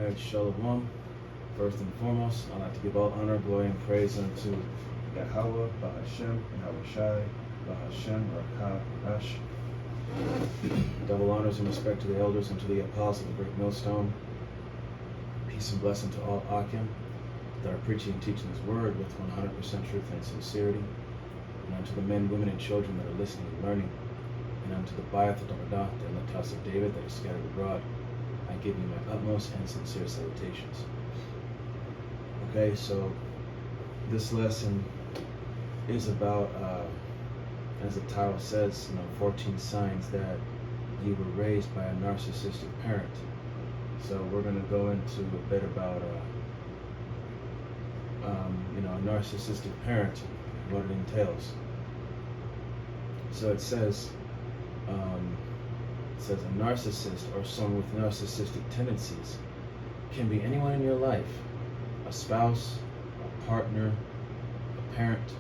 Alright, Shalom. First and foremost, I'd like to give all honor, glory, and praise unto Yahweh, Bahashem, Yahweh Shai, Bahashem, Rakah, Rash. Double honors and respect to the elders and to the apostles of the great millstone. Peace and blessing to all Akim that are preaching and teaching His word with 100% truth and sincerity. And unto the men, women, and children that are listening and learning. And unto the Bayath, the Damadah, the Latas of David that is scattered abroad. I give you my utmost and sincere salutations. Okay, so this lesson is about, as the title says, 14 signs that you were raised by a narcissistic parent. So we're going to go into a bit about, a narcissistic parent, what it entails. So it says a narcissist or someone with narcissistic tendencies can be anyone in your life, a spouse, a partner, a parent,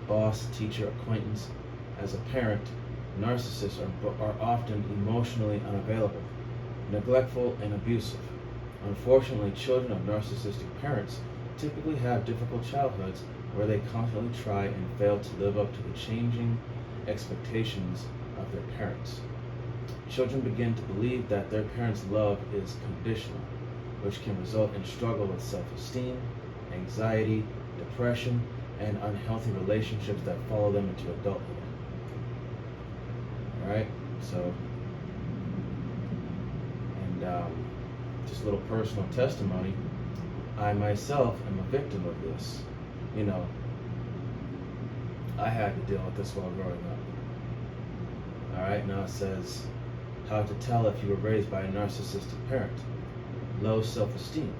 boss, teacher, acquaintance. As a parent, narcissists are often emotionally unavailable, neglectful, and abusive. Unfortunately, children of narcissistic parents typically have difficult childhoods where they constantly try and fail to live up to the changing expectations of their parents. Children begin to believe that their parents' love is conditional, which can result in struggle with self-esteem, anxiety, depression, and unhealthy relationships that follow them into adulthood. Alright, so, and just a little personal testimony. I myself am a victim of this. I had to deal with this while growing up. Alright, now it says how to tell if you were raised by a narcissistic parent. Low self-esteem.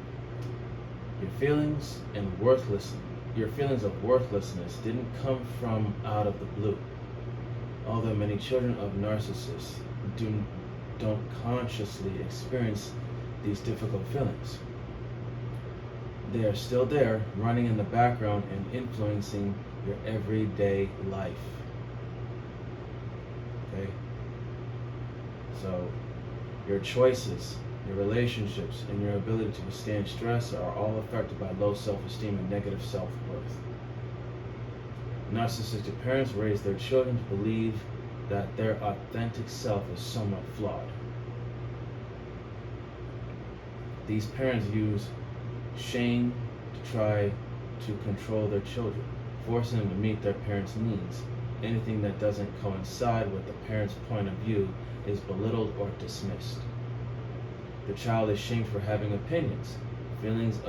Your feelings of worthlessness didn't come from out of the blue. Although many children of narcissists don't consciously experience these difficult feelings, they are still there, running in the background and influencing your everyday life. Okay? So, your choices, your relationships, and your ability to withstand stress are all affected by low self-esteem and negative self-worth. Narcissistic parents raise their children to believe that their authentic self is somewhat flawed. These parents use shame to try to control their children, forcing them to meet their parents' needs. Anything that doesn't coincide with the parent's point of view is belittled or dismissed. The child is shamed for having opinions, feelings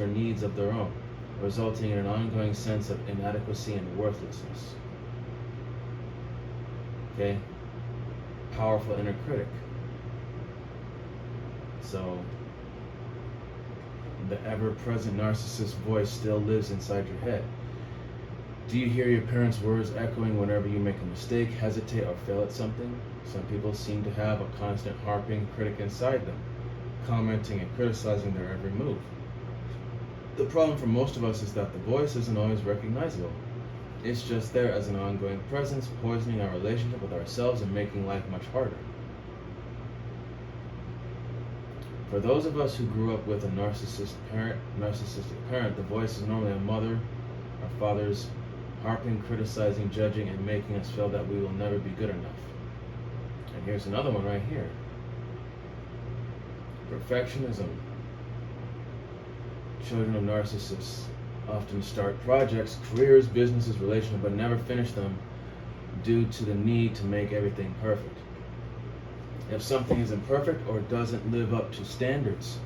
or needs of their own, resulting in an ongoing sense of inadequacy and worthlessness. Okay? Powerful inner critic. So, the ever-present narcissist voice still lives inside your head. Do you hear your parents' words echoing whenever you make a mistake, hesitate, or fail at something? Some people seem to have a constant harping critic inside them, commenting and criticizing their every move. The problem for most of us is that the voice isn't always recognizable. It's just there as an ongoing presence, poisoning our relationship with ourselves and making life much harder. For those of us who grew up with a narcissistic parent, the voice is normally a mother or father's harping, criticizing, judging, and making us feel that we will never be good enough. And here's another one right here. Perfectionism. Children of narcissists often start projects, careers, businesses, relationships, but never finish them due to the need to make everything perfect. If something isn't perfect or doesn't live up to standards,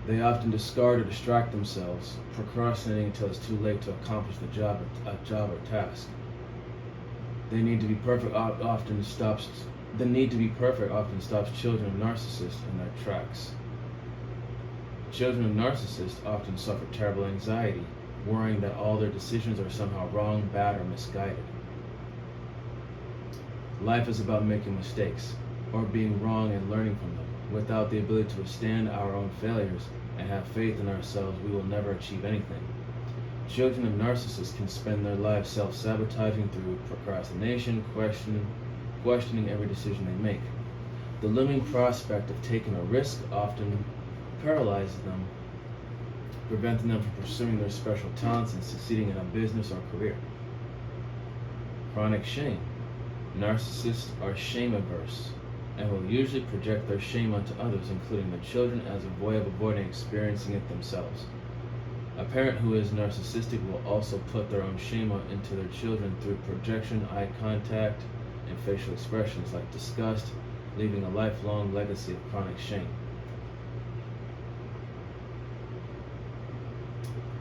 they often discard or distract themselves, procrastinating until it's too late to accomplish a job or task. The need to be perfect often stops children of narcissists in their tracks. Children of narcissists often suffer terrible anxiety, worrying that all their decisions are somehow wrong, bad, or misguided. Life is about making mistakes, or being wrong and learning from them. Without the ability to withstand our own failures and have faith in ourselves, we will never achieve anything. Children of narcissists can spend their lives self-sabotaging through procrastination, questioning every decision they make. The looming prospect of taking a risk often paralyzes them, preventing them from pursuing their special talents and succeeding in a business or career. Chronic shame. Narcissists are shame averse and will usually project their shame onto others, including their children, as a way of avoiding experiencing it themselves. A parent who is narcissistic will also put their own shame into their children through projection, eye contact, and facial expressions like disgust, leaving a lifelong legacy of chronic shame.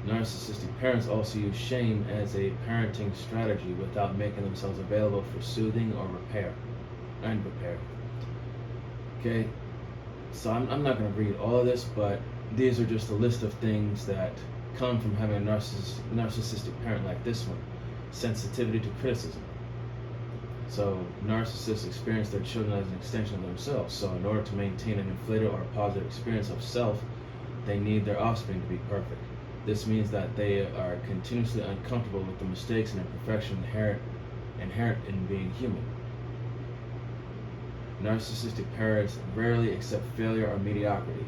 Narcissistic parents also use shame as a parenting strategy without making themselves available for soothing or repair. Okay, so I'm not going to read all of this, but these are just a list of things that come from having a narcissistic parent like this one. Sensitivity to criticism. So narcissists experience their children as an extension of themselves. So in order to maintain an inflated or positive experience of self, they need their offspring to be perfect. This means that they are continuously uncomfortable with the mistakes and imperfection inherent in being human. Narcissistic parents rarely accept failure or mediocrity.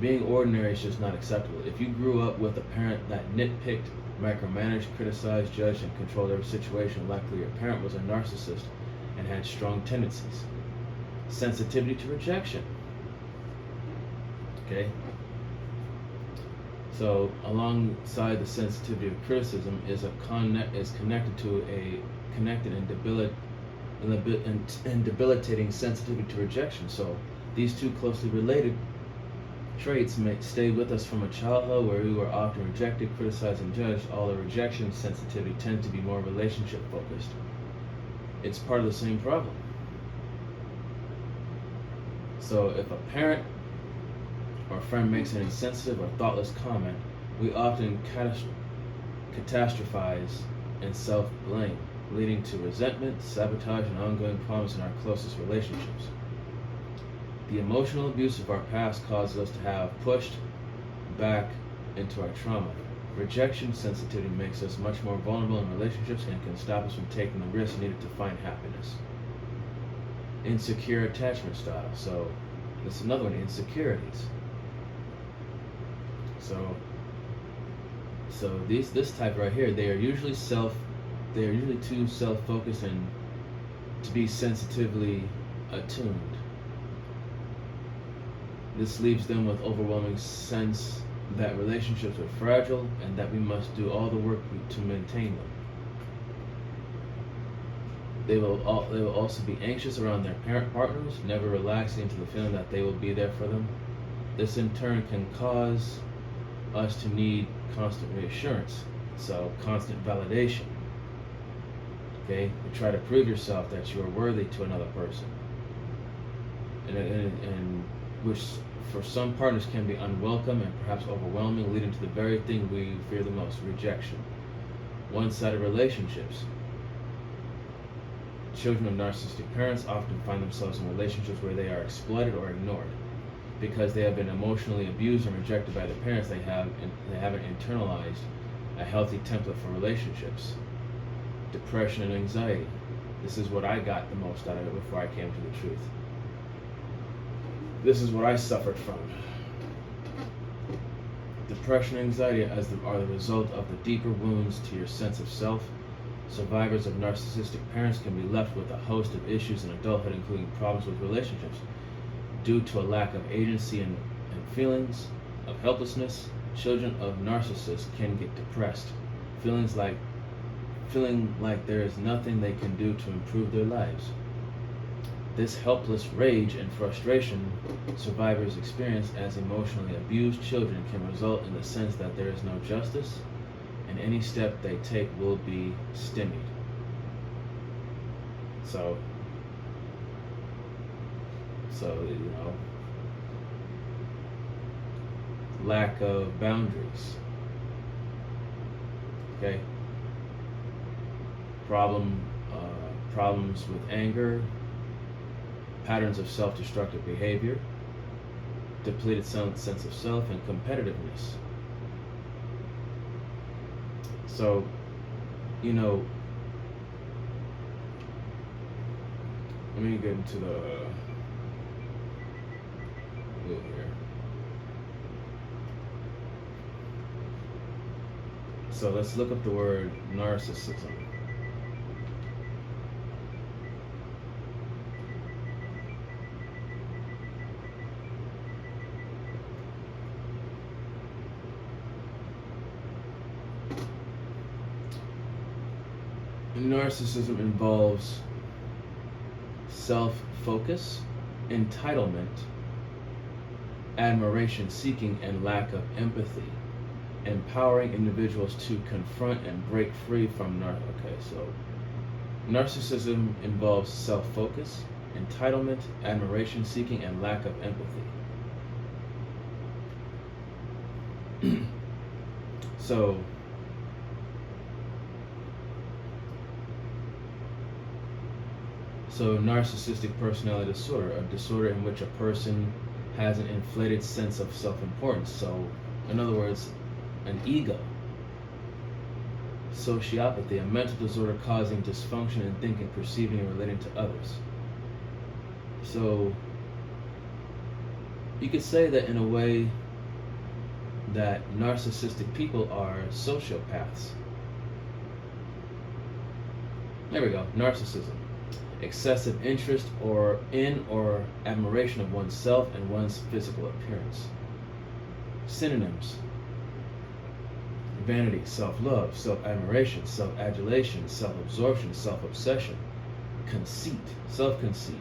Being ordinary is just not acceptable. If you grew up with a parent that nitpicked, micromanaged, criticized, judged, and controlled every situation, likely your parent was a narcissist and had strong tendencies. Sensitivity to rejection. Okay? So, alongside the sensitivity of criticism is connected to a connected and debilitating sensitivity to rejection. So, these two closely related traits may stay with us from a childhood where we were often rejected, criticized, and judged. Although rejection sensitivity tends to be more relationship focused. It's part of the same problem. So, if a parent or friend makes an insensitive or thoughtless comment, we often catastrophize and self-blame, leading to resentment, sabotage, and ongoing problems in our closest relationships. The emotional abuse of our past causes us to have pushed back into our trauma. Rejection sensitivity makes us much more vulnerable in relationships and can stop us from taking the risks needed to find happiness. Insecure attachment style. So, this is another one, insecurities. So this type right here, they are usually too self-focused and to be sensitively attuned. This leaves them with overwhelming sense that relationships are fragile and that we must do all the work to maintain them. They will also be anxious around their parent partners, never relaxing into the feeling that they will be there for them. This in turn can cause us to need constant reassurance, so constant validation. Okay, you try to prove yourself that you are worthy to another person, and which for some partners can be unwelcome and perhaps overwhelming, leading to the very thing we fear the most: rejection. One-sided relationships. Children of narcissistic parents often find themselves in relationships where they are exploited or ignored. Because they have been emotionally abused and rejected by their parents, they haven't internalized a healthy template for relationships. Depression and anxiety. This is what I got the most out of it before I came to the truth. This is what I suffered from. Depression and anxiety are the result of the deeper wounds to your sense of self. Survivors of narcissistic parents can be left with a host of issues in adulthood, including problems with relationships. Due to a lack of agency and feelings of helplessness, children of narcissists can get depressed, feeling like there is nothing they can do to improve their lives. This helpless rage and frustration survivors experience as emotionally abused children can result in the sense that there is no justice, and any step they take will be stymied. So, lack of boundaries. Okay. Problems with anger, patterns of self-destructive behavior, depleted sense of self, and competitiveness. So, let me get into the here. So let's look up the word narcissism. Narcissism involves self-focus, entitlement, admiration seeking, and lack of empathy, empowering individuals to confront and break free from narcissism involves self-focus, entitlement, admiration seeking, and lack of empathy. So narcissistic personality disorder, a disorder in which a person has an inflated sense of self-importance. So, in other words, an ego. Sociopathy, a mental disorder causing dysfunction in thinking, perceiving, and relating to others. So, you could say that in a way that narcissistic people are sociopaths. There we go, narcissism. Excessive interest or admiration of oneself and one's physical appearance. Synonyms: vanity, self-love, self-admiration, self-adulation, self-absorption, self-obsession. Conceit, self-conceit,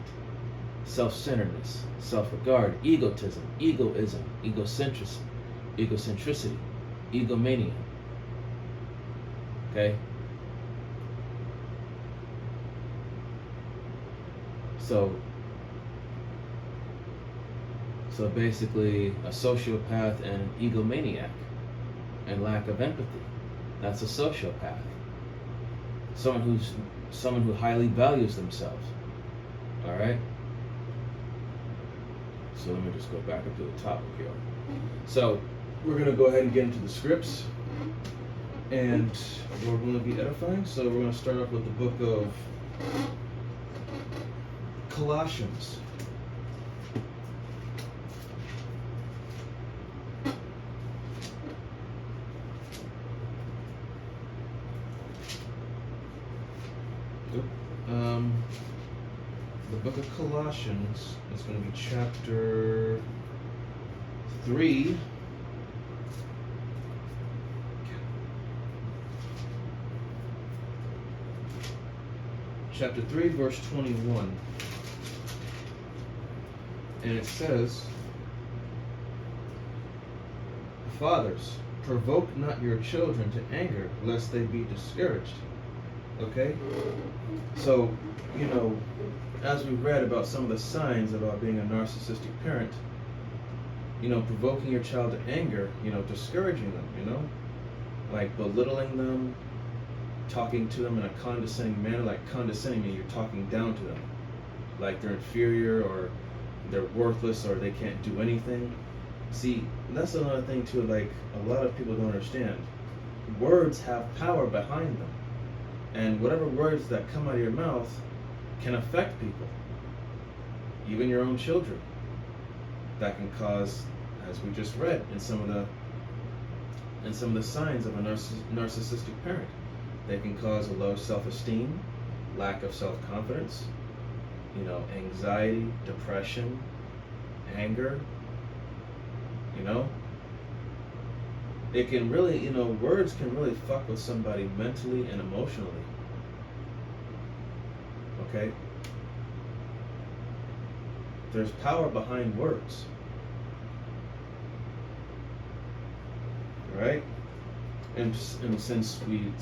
self-centeredness, self-regard, egotism, egoism, egocentricity, egomania. Okay? So basically a sociopath and an egomaniac and lack of empathy. That's a sociopath. Someone who highly values themselves. All right? So let me just go back up to the topic here. So we're going to go ahead and get into the scripts, and we're going to be edifying. So we're going to start off with the book of Colossians. The book of Colossians is going to be chapter 3. Chapter 3, verse 21. And it says, "Fathers, provoke not your children to anger, lest they be discouraged." Okay? So, as we read about some of the signs about being a narcissistic parent, provoking your child to anger, discouraging them, like belittling them, talking to them in a condescending manner, like condescending meaning you're talking down to them, like they're inferior or they're worthless or they can't do anything. See, that's another thing too, like a lot of people don't understand. Words have power behind them. And whatever words that come out of your mouth can affect people, even your own children. That can cause, as we just read in some of the signs of a narcissistic parent, they can cause a low self-esteem, lack of self-confidence, anxiety, depression, anger. It can really, words can really fuck with somebody mentally and emotionally. Okay? There's power behind words. Right? And since we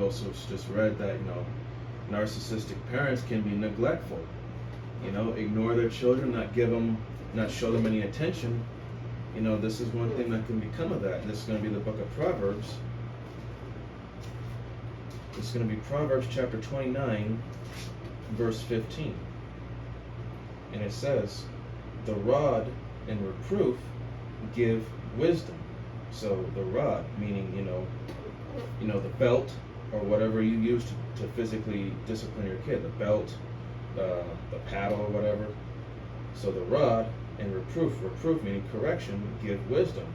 also just read that, narcissistic parents can be neglectful. Ignore their children, not show them any attention. This is one thing that can become of that. This is going to be the book of Proverbs. It's going to be Proverbs chapter 29, verse 15. And it says, "The rod and reproof give wisdom." So the rod, meaning, the belt or whatever you use to physically discipline your kid, the belt, the paddle or whatever. So the rod and reproof meaning correction, give wisdom.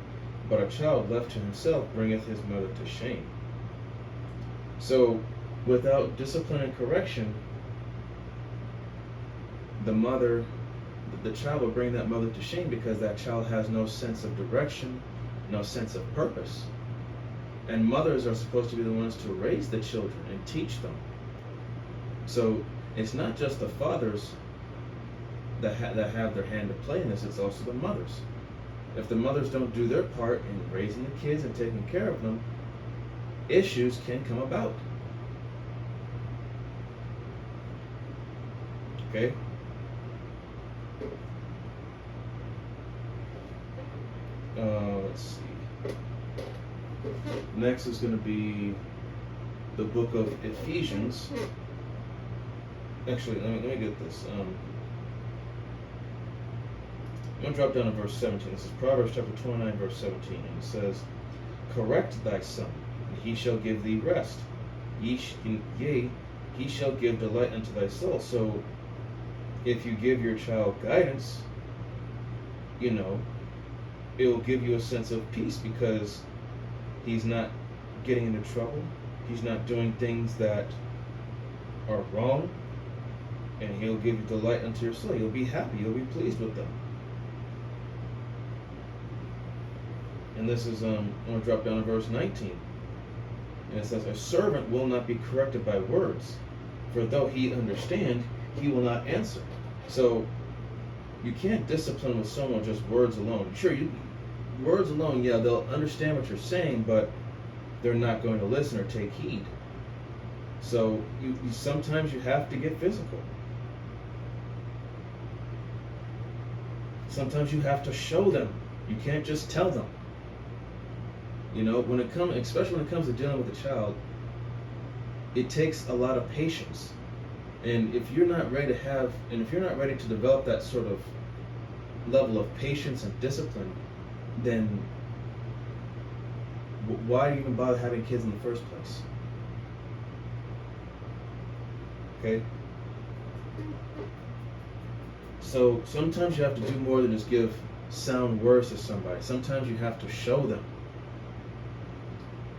but a child left to himself bringeth his mother to shame. So, without discipline and correction, the child will bring that mother to shame because that child has no sense of direction, no sense of purpose. And mothers are supposed to be the ones to raise the children and teach them. So it's not just the fathers that have their hand to play in this, it's also the mothers. If the mothers don't do their part in raising the kids and taking care of them, issues can come about. Okay? Let's see. Next is going to be the book of Ephesians. Actually, let me get this. I'm going to drop down to verse 17. This is Proverbs chapter 29, verse 17. And it says, correct thy son, and he shall give thee rest. Yea, he shall give delight unto thy soul. So, if you give your child guidance, it will give you a sense of peace because he's not getting into trouble. He's not doing things that are wrong. And he'll give you delight unto your soul. You'll be happy. You'll be pleased with them. And this is, I'm going to drop down to verse 19. And it says, a servant will not be corrected by words, for though he understand, he will not answer. So, you can't discipline with someone just words alone. Sure, words alone, yeah, they'll understand what you're saying, but they're not going to listen or take heed. So, sometimes you have to get physical. Sometimes you have to show them. You can't just tell them. Especially when it comes to dealing with a child, it takes a lot of patience. And if you're not ready to develop that sort of level of patience and discipline, then why do you even bother having kids in the first place? Okay? So sometimes you have to do more than just give sound words to somebody. Sometimes you have to show them.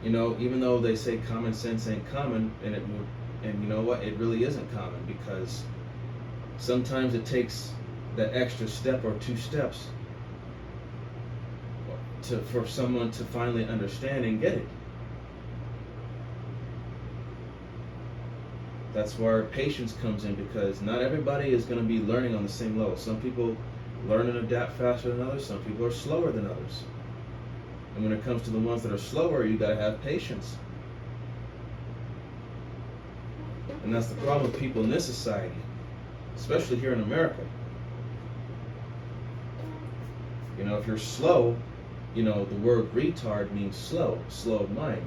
Even though they say common sense ain't common, and you know what? It really isn't common, because sometimes it takes that extra step or two steps for someone to finally understand and get it. That's where patience comes in, because not everybody is going to be learning on the same level. Some people learn and adapt faster than others. Some people are slower than others. And when it comes to the ones that are slower, you got to have patience. And that's the problem with people in this society, especially here in America. If you're slow, the word retard means slow of mind.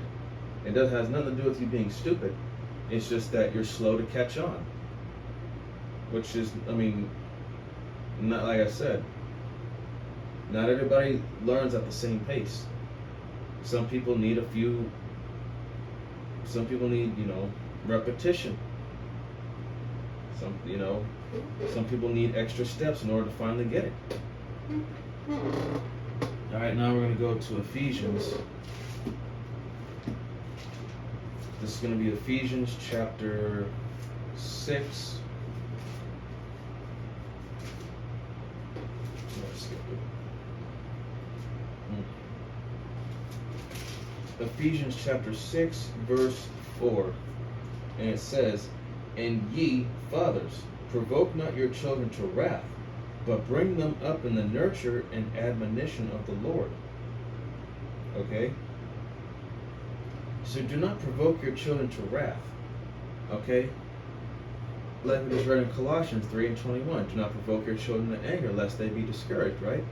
It has nothing to do with you being stupid. It's just that you're slow to catch on. Which is, not like I said, not everybody learns at the same pace. Some people need repetition. Some people need extra steps in order to finally get it. Alright, now we're going to go to Ephesians. This is going to be Ephesians chapter 6. Let's skip it. Ephesians chapter 6, verse 4. And it says, and ye, fathers, provoke not your children to wrath, but bring them up in the nurture and admonition of the Lord. Okay? So do not provoke your children to wrath. Okay? Like we just read in Colossians 3 and 21. Do not provoke your children to anger, lest they be discouraged, right?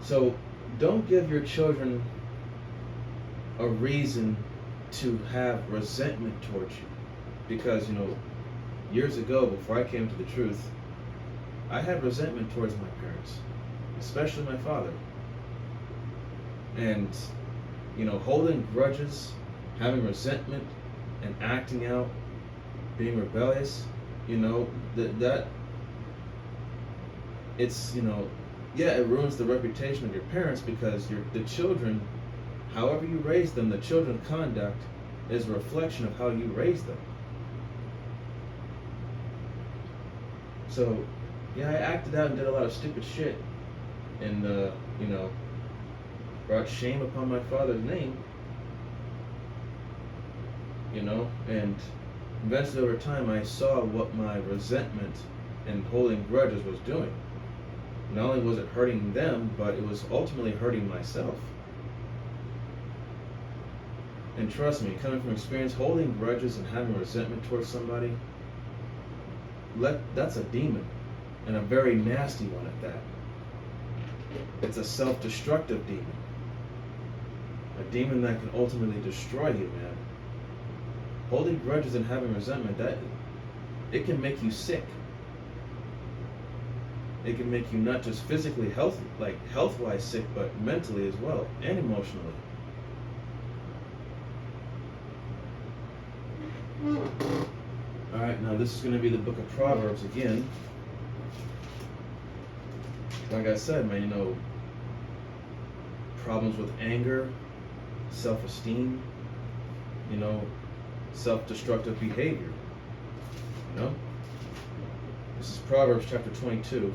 So don't give your children a reason to have resentment towards you. Because, years ago, before I came to the truth, I had resentment towards my parents, especially my father. And, holding grudges, having resentment, and acting out, being rebellious, that it's, yeah, it ruins the reputation of your parents because the children, however you raise them, the children's conduct is a reflection of how you raise them. So, yeah, I acted out and did a lot of stupid shit, and brought shame upon my father's name. And eventually over time I saw what my resentment and holding grudges was doing. Not only was it hurting them, but it was ultimately hurting myself. And trust me, coming from experience, holding grudges and having resentment towards somebody, that's a demon, and a very nasty one at that. It's a self-destructive demon. A demon that can ultimately destroy you, man. Holding grudges and having resentment, it can make you sick. It can make you not just physically health-wise sick, but mentally as well, and emotionally. Alright, now this is going to be the book of Proverbs again. Like I said, man, problems with anger, self-esteem, self-destructive behavior. This is Proverbs chapter 22.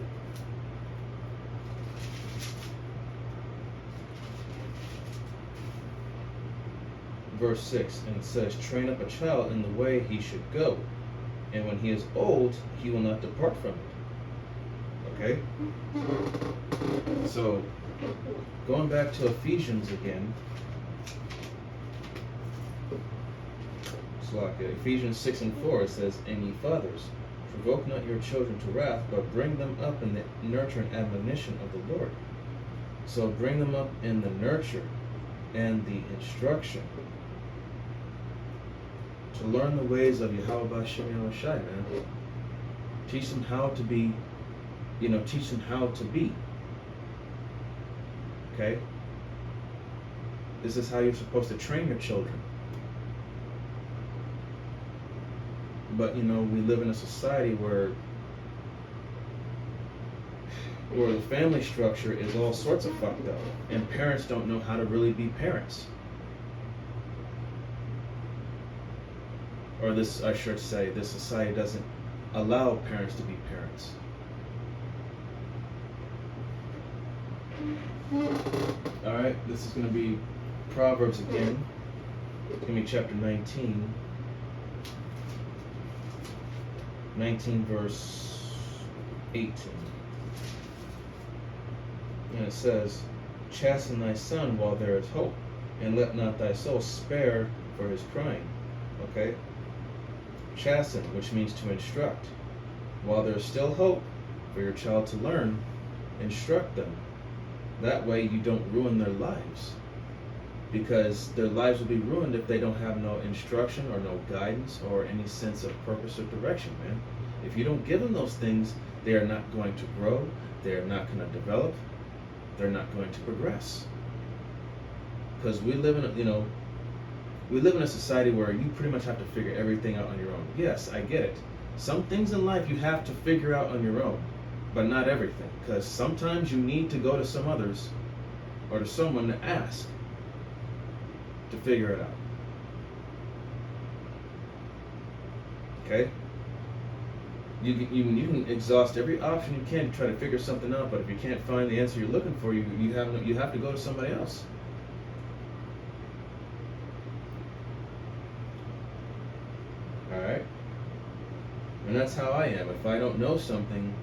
Verse 6, and it says, train up a child in the way he should go, and when he is old, he will not depart from it. Okay? So, going back to Ephesians again, Ephesians 6:4, it says, and ye fathers, provoke not your children to wrath, but bring them up in the nurture and admonition of the Lord. So bring them up in the nurture and the instruction to learn the ways of Yahweh B'Shem Yahushai, man. Teach them how to be, teach them how to be. Okay? This is how you're supposed to train your children. But, we live in a society where the family structure is all sorts of fucked up, and parents don't know how to really be parents. Or this society doesn't allow parents to be parents. Alright, this is going to be Proverbs again. It's going to be chapter 19. 19 verse 18. And it says, chasten thy son while there is hope, and let not thy soul spare for his crying. Okay? Chasten, which means to instruct. While there is still hope for your child to learn, instruct them. That way you don't ruin their lives. Because their lives will be ruined if they don't have no instruction or no guidance or any sense of purpose or direction, man. If you don't give them those things, they are not going to grow, they are not going to develop, they're not going to progress. Because we live in a society where you pretty much have to figure everything out on your own. Yes, I get it. Some things in life you have to figure out on your own, but not everything. Because sometimes you need to go to some others or to someone to ask to figure it out. Okay? You can exhaust every option you can to try to figure something out, but if you can't find the answer you're looking for, you have to go to somebody else. Alright? And that's how I am. If I don't know something,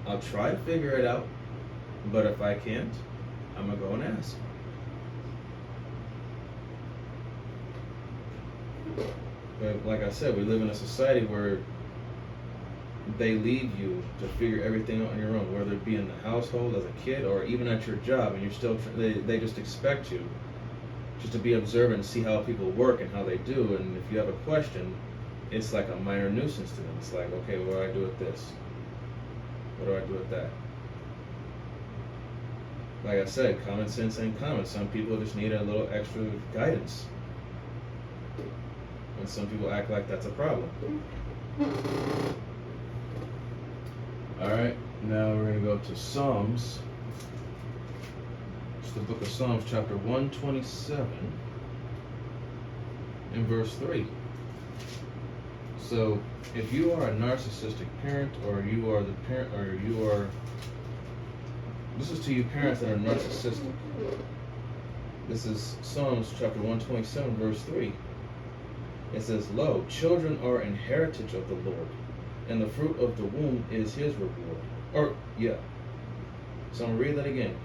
I'll try to figure it out, but if I can't, I'm going to go and ask. But like I said, we live in a society where they leave you to figure everything out on your own, whether it be in the household as a kid or even at your job, and you're still they just expect you just to be observant and see how people work and how they do. And if you have a question, it's like a minor nuisance to them. It's like, okay, what do I do with this? What do I do with that? Like I said, common sense ain't common. Some people just need a little extra guidance. And some people act like that's a problem. Alright, Now we're going to go to Psalms. It's the book of Psalms, chapter 127, and verse 3. So, if you are a narcissistic parent, or you are the parent, or you are, this is to you parents that are narcissistic. This is Psalms chapter 127, verse 3. It says, "Lo, children are an heritage of the Lord, and the fruit of the womb is his reward." So I'm going to read that again.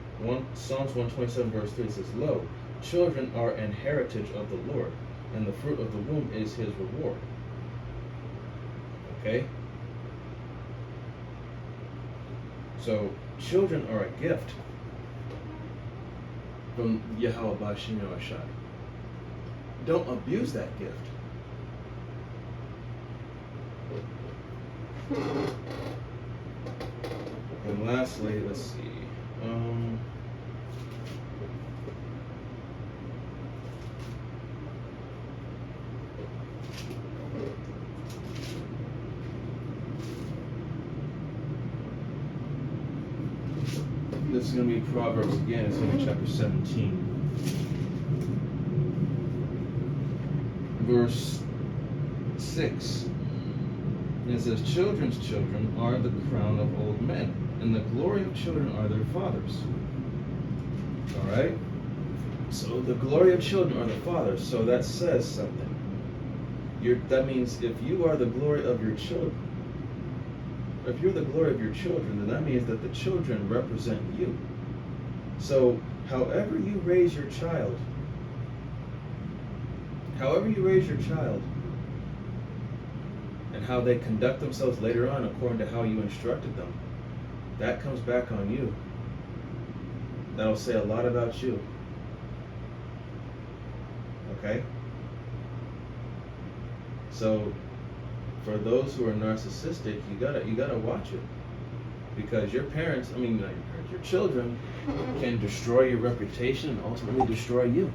Psalms 127, verse 3 says, "Lo, children are an heritage of the Lord, and the fruit of the womb is his reward." Okay? So, children are a gift from Yahweh B'Shem Yahushai. Don't abuse that gift. And lastly, let's see. This is going to be Proverbs again. It's going to be chapter 17. Verse 6. And it says, "Children's children are the crown of old men, and the glory of children are their fathers." Alright? So the glory of children are the fathers. So that says something. That means if you are the glory of your children, if you're the glory of your children, then that means that the children represent you. So however you raise your child, and how they conduct themselves later on according to how you instructed them, that comes back on you. That'll say a lot about you. Okay? So for those who are narcissistic, you gotta watch it, because your parents, not your parents, your children can destroy your reputation and ultimately destroy you.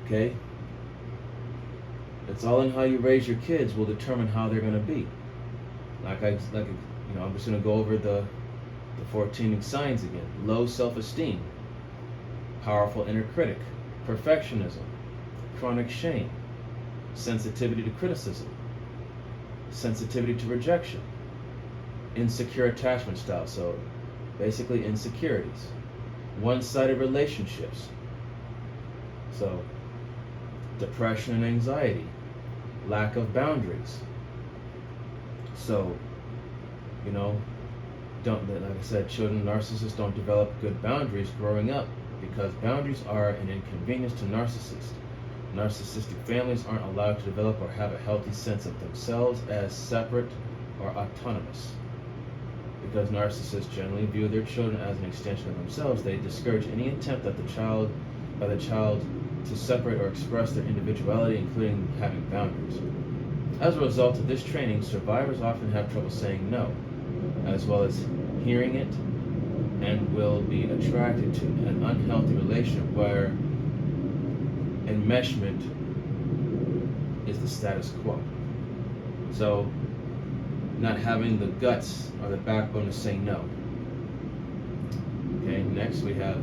Okay? It's all in how you raise your kids will determine how they're gonna be. I'm just gonna go over the 14 signs again. Low self-esteem, powerful inner critic, perfectionism, chronic shame, sensitivity to criticism, sensitivity to rejection, insecure attachment style, so basically insecurities, one-sided relationships, so depression and anxiety, lack of boundaries. So, like I said, narcissists don't develop good boundaries growing up, because boundaries are an inconvenience to narcissists. Narcissistic families aren't allowed to develop or have a healthy sense of themselves as separate or autonomous. Because narcissists generally view their children as an extension of themselves, they discourage any attempt by the child to separate or express their individuality, including having boundaries. As a result of this training, survivors often have trouble saying no, as well as hearing it, and will be attracted to an unhealthy relationship where enmeshment is the status quo. So, not having the guts or the backbone to say no. Okay, next we have,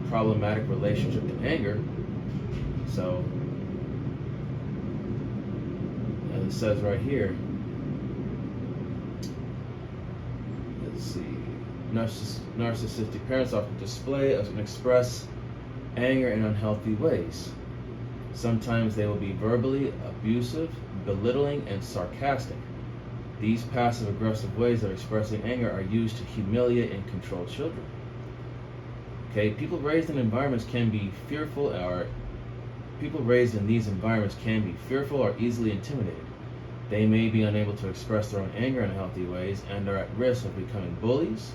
problematic relationship to anger. So, as it says right here, narcissistic parents often display and express anger in unhealthy ways. Sometimes they will be verbally abusive, belittling, and sarcastic. These passive-aggressive ways of expressing anger are used to humiliate and control children. Okay, people raised in these environments can be fearful or easily intimidated. They may be unable to express their own anger in healthy ways and are at risk of becoming bullies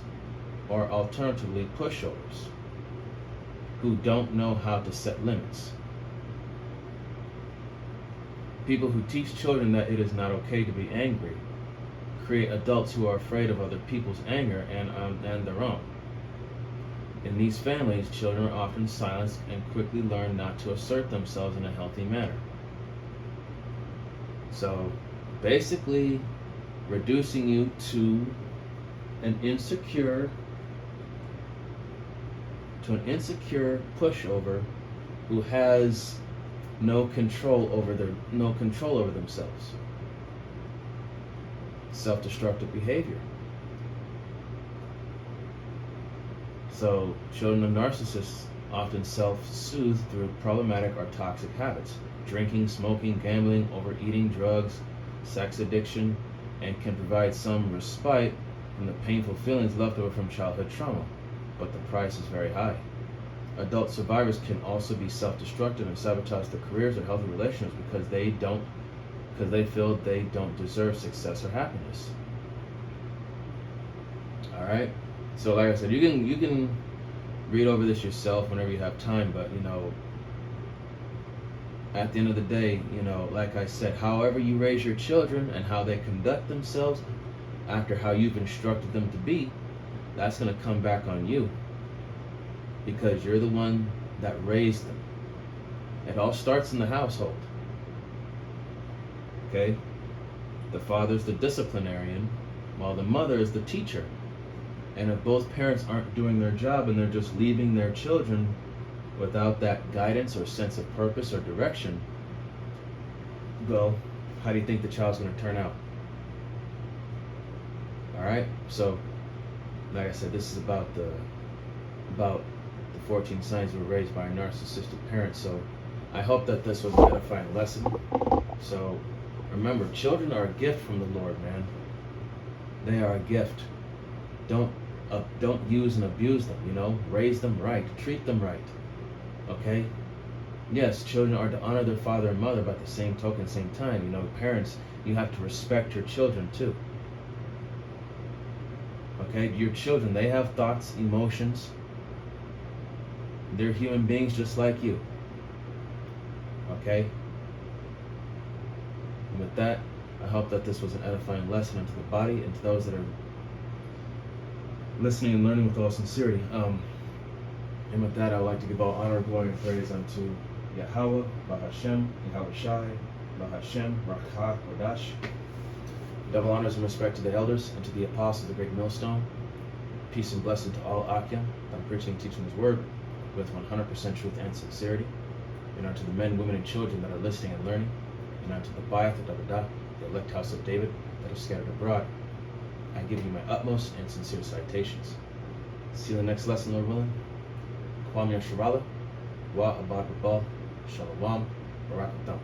or alternatively pushovers who don't know how to set limits. People who teach children that it is not okay to be angry create adults who are afraid of other people's anger and their own. In these families, children are often silenced and quickly learn not to assert themselves in a healthy manner. So, basically, reducing you to an insecure pushover who has no control over themselves. Self-destructive behavior. So children of narcissists often self-soothe through problematic or toxic habits: drinking, smoking, gambling, overeating, drugs, sex addiction, and can provide some respite from the painful feelings left over from childhood trauma, but the price is very high. Adult survivors can also be self-destructive and sabotage their careers or healthy relationships because they feel they don't deserve success or happiness. All right. So, like I said, you can read over this yourself whenever you have time. But at the end of the day, like I said, however you raise your children and how they conduct themselves after how you've instructed them to be, that's going to come back on you, because you're the one that raised them. It all starts in the household. Okay? The father's the disciplinarian, while the mother is the teacher. And if both parents aren't doing their job and they're just leaving their children without that guidance or sense of purpose or direction, well, how do you think the child's going to turn out? All right? So, like I said, this is about the 14 signs we were raised by a narcissistic parent. So I hope that this was an edifying lesson. So remember, children are a gift from the Lord, man. They are a gift. Don't use and abuse them, raise them right, treat them right. Okay? Yes, children are to honor their father and mother, but at the same token, same time, parents, you have to respect your children too. Okay? Your children, they have thoughts, emotions. They're human beings just like you. Okay? And with that, I hope that this was an edifying lesson unto the body and to those that are listening and learning with all sincerity. And with that, I would like to give all honor, glory, and praise unto Yahweh, Bahashem, Yahweh Shai, Bahashem, Rakha, Kodash. Double honors and respect to the elders and to the apostles of the great millstone. Peace and blessing to all Akim. I'm preaching and teaching His word with 100% truth and sincerity. And unto the men, women, and children that are listening and learning. And unto the Bayath, the Dabadah, the elect house of David that are scattered abroad. I give you my utmost and sincere citations. See you in the next lesson, Lord willing. Kwam Yasharala, Wa Abad Babal, Shalom, Barakatam.